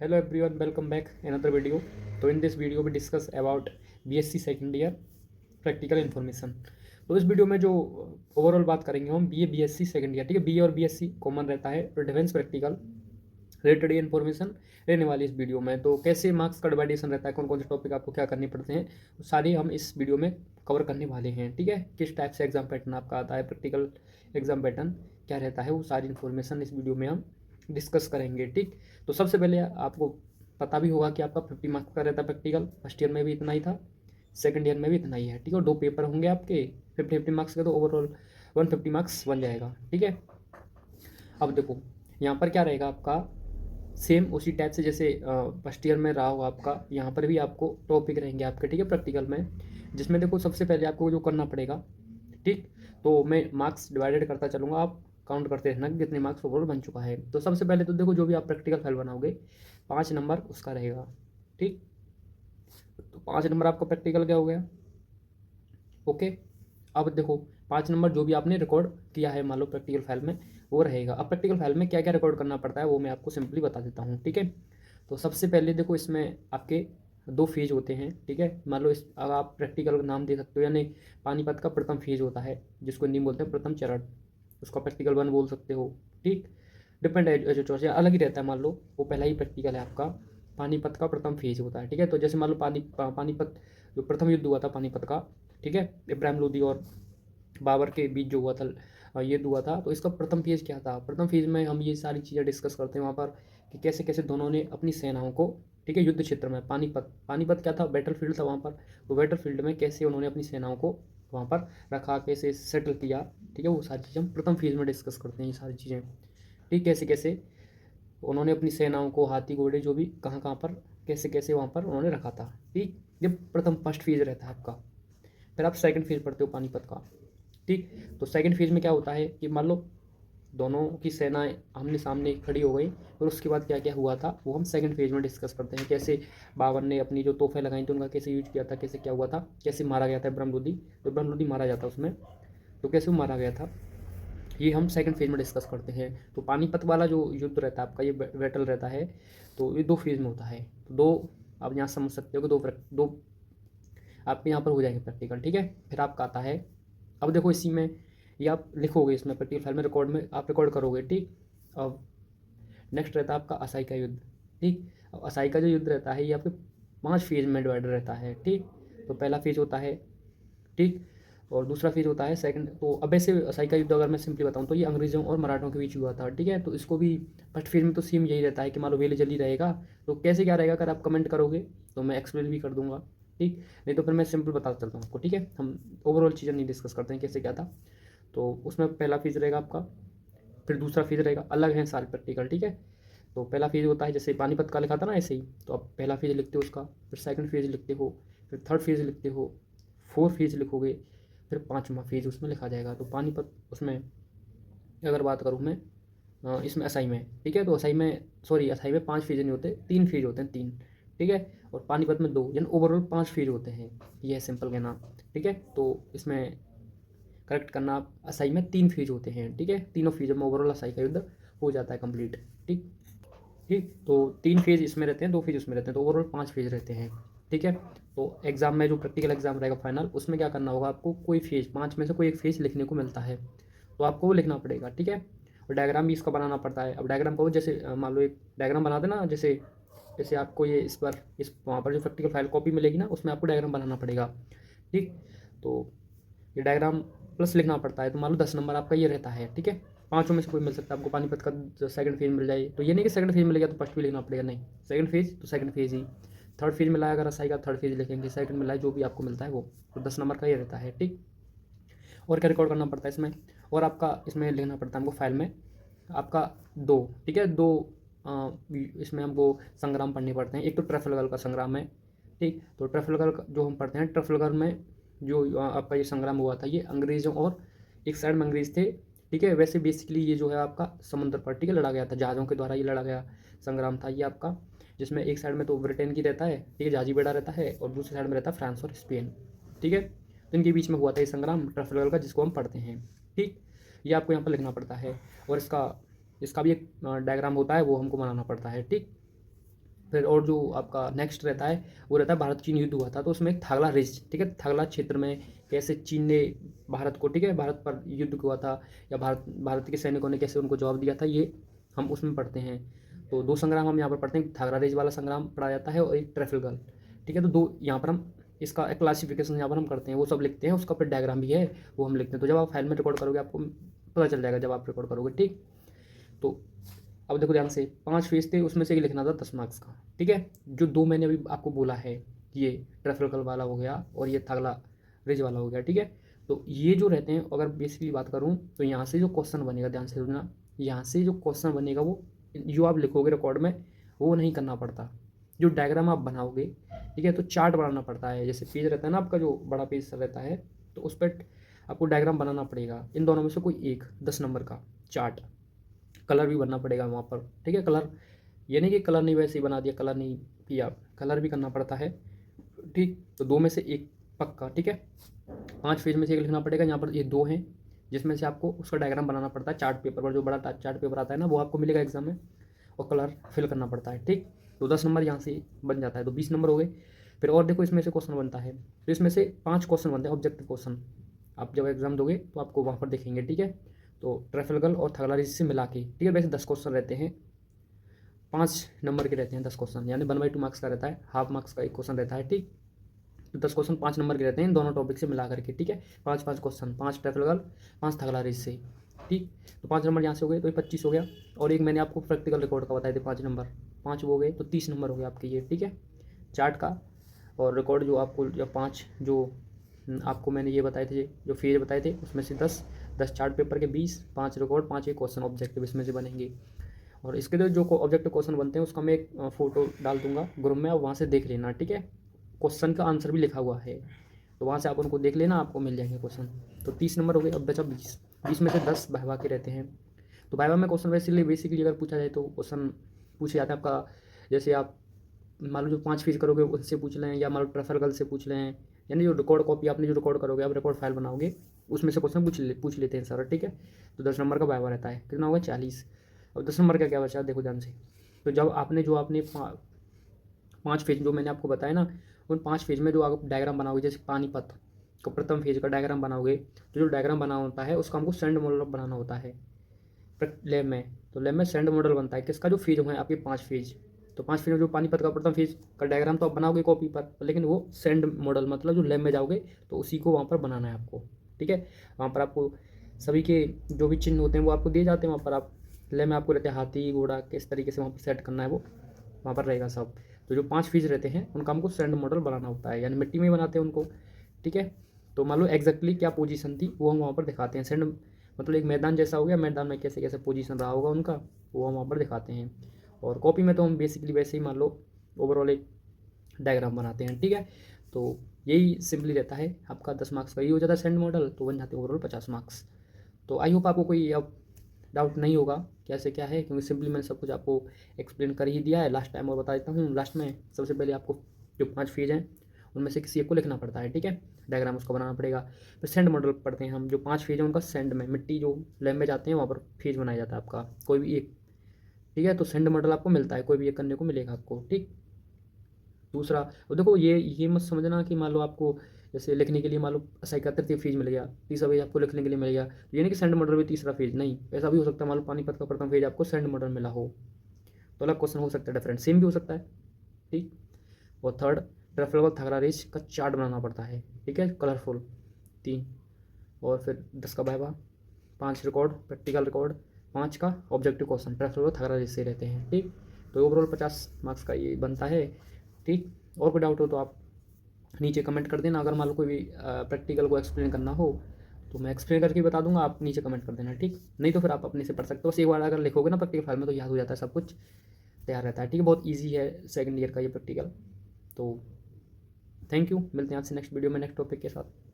Hello everyone, welcome back another video. तो in this video we discuss about BSc second year practical information. तो इस video में जो overall बात करेंगे हम BA BSc सेकेंड ईयर, ठीक है। BA और BSc कॉमन रहता है, तो डिफेंस प्रैक्टिकल रिलेटेड ये इन्फॉर्मेशन रहने वाली इस वीडियो में। तो कैसे मार्क्स का डिवाइडेशन रहता है, कौन कौन से टॉपिक आपको क्या करने पड़ते हैं, वो सारी हम इस वीडियो में कवर करने वाले हैं, ठीक है। किस टाइप से एग्जाम पैटर्न आपका आता है, प्रैक्टिकल एग्जाम पैटर्न क्या रहता है, वो सारी इन्फॉर्मेशन इस वीडियो में हम डिस्कस करेंगे, ठीक। तो सबसे पहले आपको पता भी होगा कि आपका 50 मार्क्स का रहता है प्रैक्टिकल। फर्स्ट ईयर में भी इतना ही था, सेकंड ईयर में भी इतना ही है, ठीक है। 2 पेपर होंगे आपके 50-50 मार्क्स के, तो ओवरऑल 150 मार्क्स बन जाएगा, ठीक है। अब देखो यहाँ पर क्या रहेगा आपका, सेम उसी टाइप से जैसे फर्स्ट ईयर में रहा होगा आपका, यहाँ पर भी आपको टॉपिक रहेंगे आपके, ठीक है, प्रैक्टिकल में। जिसमें देखो सबसे पहले आपको जो करना पड़ेगा, ठीक। तो मैं मार्क्स डिवाइडेड करता चलूँगा, आप काउंट करते रहना कि कितने मार्क्स ओवरऑल बन चुका है। तो सबसे पहले तो देखो, जो भी आप प्रैक्टिकल फाइल बनाओगे 5 नंबर उसका रहेगा, ठीक। तो 5 नंबर आपका प्रैक्टिकल क्या हो गया, ओके। अब देखो 5 नंबर जो भी आपने रिकॉर्ड किया है मान लो प्रैक्टिकल फाइल में, वो रहेगा। अब प्रैक्टिकल फाइल में क्या क्या रिकॉर्ड करना पड़ता है वो मैं आपको सिंपली बता देता हूँ, ठीक है। तो सबसे पहले देखो, इसमें आपके 2 फेज होते हैं, ठीक है। मान लो इस अब आप प्रैक्टिकल का नाम दे सकते हो, यानी पानीपत का प्रथम फेज होता है जिसको हिंदी में बोलते हैं प्रथम चरण, उसका प्रैक्टिकल 1 बोल सकते हो, ठीक। डिपेंड है, जो चॉइस अलग ही रहता है। मान लो वो पहला ही प्रैक्टिकल है आपका, पानीपत का प्रथम फेज होता है, ठीक है। तो जैसे मान लो पानीपत जो प्रथम युद्ध हुआ था पानीपत का, ठीक है, इब्राहिम लोदी और बाबर के बीच जो हुआ था, ये हुआ था। तो इसका प्रथम फेज क्या था, प्रथम फेज में हम ये सारी चीज़ें डिस्कस करते हैं वहाँ पर कि कैसे कैसे दोनों ने अपनी सेनाओं को, ठीक है, युद्ध क्षेत्र में पानीपत क्या था, बैटल फील्ड था वहाँ पर। तो बैटल फील्ड में कैसे उन्होंने अपनी सेनाओं को वहाँ पर रखा, कैसे सेटल किया, ठीक है, वो सारी चीज़ें हम प्रथम फेज में डिस्कस करते हैं, ये सारी चीज़ें, ठीक। कैसे कैसे उन्होंने अपनी सेनाओं को, हाथी घोड़े जो भी कहाँ कहाँ पर कैसे कैसे वहाँ पर उन्होंने रखा था, ठीक। ये प्रथम फर्स्ट फेज रहता है आपका। फिर आप सेकंड फेज पढ़ते हो पानीपत का, ठीक। तो सेकंड फेज में क्या होता है कि मान लो दोनों की सेनाएं आमने सामने खड़ी हो गई, और उसके बाद क्या क्या हुआ था वो हम सेकंड फेज में डिस्कस करते हैं। कैसे बाबर ने अपनी जो तोहफे लगाई थी उनका कैसे यूज किया था, कैसे क्या हुआ था, कैसे मारा गया था इब्राहिम लोदी, तो इब्राहिम लोदी मारा जाता उसमें, तो कैसे वो मारा गया था, ये हम सेकंड फेज में डिस्कस करते हैं। तो पानीपत वाला जो युद्ध रहता है आपका, ये बैटल रहता है, तो ये 2 फेज में होता है। तो 2 आप यहाँ समझ सकते हो कि दो आपके यहाँ पर हो जाएंगे प्रैक्टिकल, ठीक है। फिर आपका आता है, अब देखो इसी में ये आप लिखोगे, इसमें प्रैक्टिकल फाइल में रिकॉर्ड में आप रिकॉर्ड करोगे, ठीक। अब नेक्स्ट रहता है आपका असाई का युद्ध, ठीक। अब असाई का जो युद्ध रहता है ये आपके 5 फेज में डिवाइड रहता है, ठीक। तो पहला फेज होता है, ठीक, और दूसरा फेज होता है सेकंड। तो अब ऐसे असाई का युद्ध अगर मैं सिंपली बताऊं तो ये अंग्रेजों और मराठों के बीच हुआ था, ठीक है। तो इसको भी फर्स्ट फेज में तो सेम यही रहता है कि मान लो वेले जल्दी रहेगा। तो कैसे क्या रहेगा, अगर आप कमेंट करोगे तो मैं एक्सप्लेन भी कर दूंगा, ठीक। नहीं तो फिर मैं सिंपल बताता चलता हूँ आपको, ठीक है। हम ओवरऑल चीज़ें नहीं डिस्कस करते हैं कैसे क्या था। तो उसमें पहला फेज रहेगा आपका, फिर दूसरा फेज रहेगा, अलग है सारे प्रैक्टिकल, ठीक है। तो पहला फेज होता है जैसे पानीपत का लिखा था ना ऐसे ही, तो आप पहला फेज लिखते हो उसका, फिर सेकंड फेज लिखते हो, फिर थर्ड फेज लिखते हो, फोर्थ फेज लिखोगे, फिर 5वां फेज उसमें लिखा जाएगा। तो पानीपत उसमें अगर बात करूँ मैं, इसमें असाई में, ठीक है। तो असाई में, सॉरी, असाई में 5 फेज नहीं होते, 3 फेज होते हैं, 3, ठीक है। और पानीपत में 2, यानी ओवरऑल 5 फेज होते हैं, ये है सिंपल कहना, ठीक है। तो इसमें करेक्ट करना आप, असाई में 3 फेज होते हैं, ठीक है। तीनों फेज में ओवरऑल असाई का युद्ध हो जाता है कंप्लीट, ठीक। ठीक, तो 3 फेज इसमें रहते हैं, 2 फेज उसमें रहते हैं, तो ओवरऑल 5 फेज रहते हैं, ठीक है। तो एग्जाम में जो प्रैक्टिकल एग्जाम रहेगा फाइनल, उसमें क्या करना होगा आपको, कोई फेज 5 में से कोई एक फेज लिखने को मिलता है, तो आपको वो लिखना पड़ेगा, ठीक है। और डायग्राम भी इसका बनाना पड़ता है। अब डायग्राम को जैसे मान लो एक डायग्राम बना देना, जैसे जैसे आपको ये इस पर इस वहाँ पर जो प्रैक्टिकल फाइल कॉपी मिलेगी ना, उसमें आपको डायग्राम बनाना पड़ेगा, ठीक। तो ये डायग्राम प्लस लिखना पड़ता है। तो मान लो 10 नंबर आपका ये रहता है, ठीक है। पाँचों में से कोई मिल सकता है आपको, पानीपत का जो सेकंड फेज मिल जाए, तो ये नहीं कि सेकंड फेज मिल गया तो फर्स्ट भी लिखना पड़ेगा, नहीं, सेकंड फेज तो सेकंड फेज ही, थर्ड फेज मिला है अगर असाई का थर्ड फेज लिखेंगे, सेकंड मिला है जो भी आपको मिलता है वो। तो 10 नंबर का ये रहता है, ठीक। और क्या रिकॉर्ड करना पड़ता है इसमें, और आपका इसमें लिखना पड़ता है हमको फाइल में आपका 2, ठीक है, 2 इसमें हमको संग्राम पढ़ने पड़ते हैं। एक तो ट्रफलगर का संग्राम है, ठीक। तो ट्रफलगर जो हम पढ़ते हैं, ट्रफलगर में जो आपका ये संग्राम हुआ था, ये अंग्रेज़ों और एक साइड में अंग्रेज़ थे, ठीक है। वैसे बेसिकली ये जो है आपका समुद्र पर, ठीक है, लड़ा गया था, जहाज़ों के द्वारा ये लड़ा गया संग्राम था ये आपका, जिसमें एक साइड में तो ब्रिटेन की रहता है, ठीक है, जहाजी बेड़ा रहता है, और दूसरी साइड में रहता है फ्रांस और स्पेन, ठीक है। तो इनके बीच में हुआ था ये संग्राम ट्रफलगर का, जिसको हम पढ़ते हैं, ठीक। ये आपको यहाँ पर लिखना पड़ता है, और इसका इसका भी एक डायग्राम होता है, वो हमको बनाना पड़ता है, ठीक। फिर और जो आपका नेक्स्ट रहता है वो रहता है भारत चीन युद्ध हुआ था, तो उसमें एक थागला रिज, ठीक है, थागला क्षेत्र में कैसे चीन ने भारत को, ठीक है, भारत पर युद्ध हुआ था, या भारत के सैनिकों ने कैसे उनको जवाब दिया था, ये हम उसमें पढ़ते हैं। तो दो संग्राम हम यहाँ पर पढ़ते हैं, थागला रिज वाला संग्राम पढ़ा जाता है और एक ट्रैफलगर, ठीक है। तो दो यहाँ पर हम इसका एक क्लासिफिकेशन यहाँ पर हम करते हैं, वो सब लिखते हैं, उसका फिर डायग्राम भी है वो हम लिखते हैं। तो जब आप फाइल में रिकॉर्ड करोगे आपको पता चल जाएगा जब आप रिकॉर्ड करोगे, ठीक। तो अब देखो ध्यान से, 5 फेज थे, उसमें से एक लिखना था 10 मार्क्स का, ठीक है। जो दो मैंने अभी आपको बोला है, ये ट्रैफलगर वाला हो गया और ये थागला रिज वाला हो गया, ठीक है। तो ये जो रहते हैं, अगर बेसिकली बात करूँ तो यहाँ से जो क्वेश्चन बनेगा, ध्यान से सुनना, यहाँ से जो क्वेश्चन बनेगा वो जो आप लिखोगे रिकॉर्ड में वो नहीं करना पड़ता, जो डायग्राम आप बनाओगे, ठीक है, तो चार्ट बनाना पड़ता है। जैसे पेज रहता है ना आपका, जो बड़ा पेज रहता है, तो उस पर आपको डायग्राम बनाना पड़ेगा, इन दोनों में से कोई एक 10 नंबर का चार्ट। कलर भी बनना पड़ेगा वहाँ पर, ठीक है। कलर ये नहीं कि कलर नहीं वैसे ही बना दिया, कलर नहीं किया, कलर भी करना पड़ता है, ठीक। तो दो में से एक पक्का, ठीक है। 5 पेज में से एक लिखना पड़ेगा, यहाँ पर ये दो हैं जिसमें से आपको उसका डायग्राम बनाना पड़ता है चार्ट पेपर पर, जो बड़ा चार्ट पेपर आता है ना वो आपको मिलेगा एग्जाम में, और कलर फिल करना पड़ता है, ठीक। तो 10 नंबर यहाँ से बन जाता है, तो 20 नंबर हो गए। फिर और देखो इसमें से क्वेश्चन बनता है, तो इसमें से 5 क्वेश्चन बनते हैं ऑब्जेक्टिव क्वेश्चन, आप जब एग्जाम दोगे तो आपको वहाँ पर देखेंगे, ठीक है। तो ट्रैफलगर और थागला रिज से मिला के, ठीक है, वैसे 10 क्वेश्चन रहते हैं, 5 नंबर के रहते हैं 10 क्वेश्चन, यानी 1/2 मार्क्स का रहता है, हाफ मार्क्स का एक क्वेश्चन रहता है, ठीक। तो 10 क्वेश्चन 5 नंबर के रहते हैं इन दोनों टॉपिक से मिला करके, ठीक है। 5 क्वेश्चन, 5 ट्रैफलगर, 5 थागला रिज से, ठीक। तो 5 नंबर यहाँ से हो गए, तो ये 25 हो गया। और एक मैंने आपको प्रैक्टिकल रिकॉर्ड का बताए थे 5 नंबर, 5 हो गए तो 30 नंबर हो गए आपके ये, ठीक है, चार्ट का। और रिकॉर्ड जो आपको, या 5 जो आपको मैंने ये बताए थे, जो फेज बताए थे, उसमें से 10 चार्ट पेपर के 20, 5 रिकॉर्ड, 5 एक क्वेश्चन ऑब्जेक्टिव इसमें से बनेंगे। और इसके जो ऑब्जेक्टिव क्वेश्चन बनते हैं उसका मैं एक फ़ोटो डाल दूंगा ग्रुप में, आप वहाँ से देख लेना, ठीक है। क्वेश्चन का आंसर भी लिखा हुआ है, तो वहाँ से आप उनको देख लेना, आपको मिल जाएंगे क्वेश्चन। तो 30 नंबर हो गए, अब बचा 20 में से 10 वाइवा के रहते हैं। तो वाइवा में क्वेश्चन बेसिकली अगर पूछा जाए तो क्वेश्चन पूछे जाते हैं आपका, जैसे आप मान लो जो 5 फीस करोगे उससे पूछ लें, या मान लो ट्रैफलगर से पूछ लें, यानी जो रिकॉर्ड कॉपी आपने जो रिकॉर्ड करोगे, आप रिकॉर्ड फाइल बनाओगे, उसमें से क्वेश्चन पूछ लेते हैं सर, ठीक है। तो 10 नंबर का वाइवा रहता है, कितना होगा 40। अब 10 नंबर का क्या बचा, देखो ध्यान से। तो जब आपने 5 फेज जो मैंने आपको बताया ना, उन 5 फेज में जो आप डायग्राम बनाओगे, जैसे पानीपत का प्रथम फेज का डायग्राम बनाओगे, तो जो डायग्राम बना होता है उसका हमको सेंड मॉडल बनाना होता है लैब में। तो लैब में सेंड मॉडल बनता है किसका, जो फेज है आपके 5 फेज। तो 5 फेज में जो पानीपत का प्रथम फेज का डायग्राम तो आप बनाओगे कॉपी पर, लेकिन वो सेंड मॉडल मतलब जो लैब में जाओगे तो उसी को वहाँ पर बनाना है आपको, ठीक है। वहाँ पर आपको सभी के जो भी चिन्ह होते हैं वो आपको दिए जाते हैं, वहाँ पर आप लैब में आपको रहते हैं हाथी घोड़ा, किस तरीके से वहाँ पर सेट करना है वो वहाँ पर रहेगा सब। तो जो 5 फीस रहते हैं उनका हमको सैंड मॉडल बनाना होता है, यानी मिट्टी में बनाते हैं उनको, ठीक है। तो मान लो एग्जैक्टली क्या पोजीशन थी वो हम वहाँ पर दिखाते हैं, सैंड मतलब एक मैदान जैसा हो गया, मैदान में कैसे कैसे पोजीशन रहा होगा उनका, वो हम वहाँ पर दिखाते हैं। और कॉपी में तो हम बेसिकली वैसे ही मान लो ओवरऑल एक डायग्राम बनाते हैं, ठीक है। तो यही सिंपली रहता है आपका 10 मार्क्स का, ये हो जाता है सैंड मॉडल, तो बन जाते हैं ओवरऑल 50 मार्क्स। तो आई होप आपको कोई अब डाउट नहीं होगा कैसे क्या है, क्योंकि सिंपली मैंने सब कुछ आपको एक्सप्लेन कर ही दिया है लास्ट टाइम। और बता देता हूँ लास्ट में, सबसे पहले आपको जो 5 फेज हैं उनमें से किसी एक को लिखना पड़ता है, ठीक है, डायग्राम उसका बनाना पड़ेगा। फिर सेंड मॉडल पढ़ते हैं हम, जो 5 फेज है उनका सेंड में, मिट्टी जो लैब में जाते हैं वहाँ पर फेज बनाया जाता है आपका कोई भी एक, ठीक है। तो सेंड मॉडल आपको मिलता है, कोई भी एक करने को मिलेगा आपको, ठीक। दूसरा, और देखो ये मत समझना कि मान लो आपको जैसे लिखने के लिए मान लो असाई का तृतीय फेज मिल गया, तीसरा फेज आपको लिखने के लिए मिल गया, ये नहीं कि सेंड मॉडल भी तीसरा फेज, नहीं, ऐसा भी हो सकता है मान लो पानीपत का प्रथम फेज आपको सेंड मॉडल मिला हो, तो अलग क्वेश्चन हो सकता है, डिफरेंट सेम भी हो सकता है, ठीक। और थर्ड, ट्रैफलगर थागला रेस का चार्ट बनाना पड़ता है, ठीक है, कलरफुल 3। और फिर 10 का वाइवा, 5 रिकॉर्ड प्रैक्टिकल रिकॉर्ड, 5 का ऑब्जेक्टिव क्वेश्चन ट्रैफलगर थागला रेस से रहते हैं, ठीक। तो ओवरऑल 50 मार्क्स का ये बनता है, ठीक। और कोई डाउट हो तो आप नीचे कमेंट कर देना, अगर मान लो कोई भी प्रैक्टिकल को एक्सप्लेन करना हो तो मैं एक्सप्लेन करके बता दूंगा, आप नीचे कमेंट कर देना, ठीक। नहीं तो फिर आप अपने से पढ़ सकते हो, बस एक बार अगर लिखोगे ना प्रैक्टिकल फाइल में तो याद हो जाता है, सब कुछ तैयार रहता है, ठीक है। बहुत ईजी है सेकंड ईयर का ये प्रैक्टिकल। तो थैंक यू, मिलते हैं आपसे नेक्स्ट वीडियो में नेक्स्ट टॉपिक के साथ।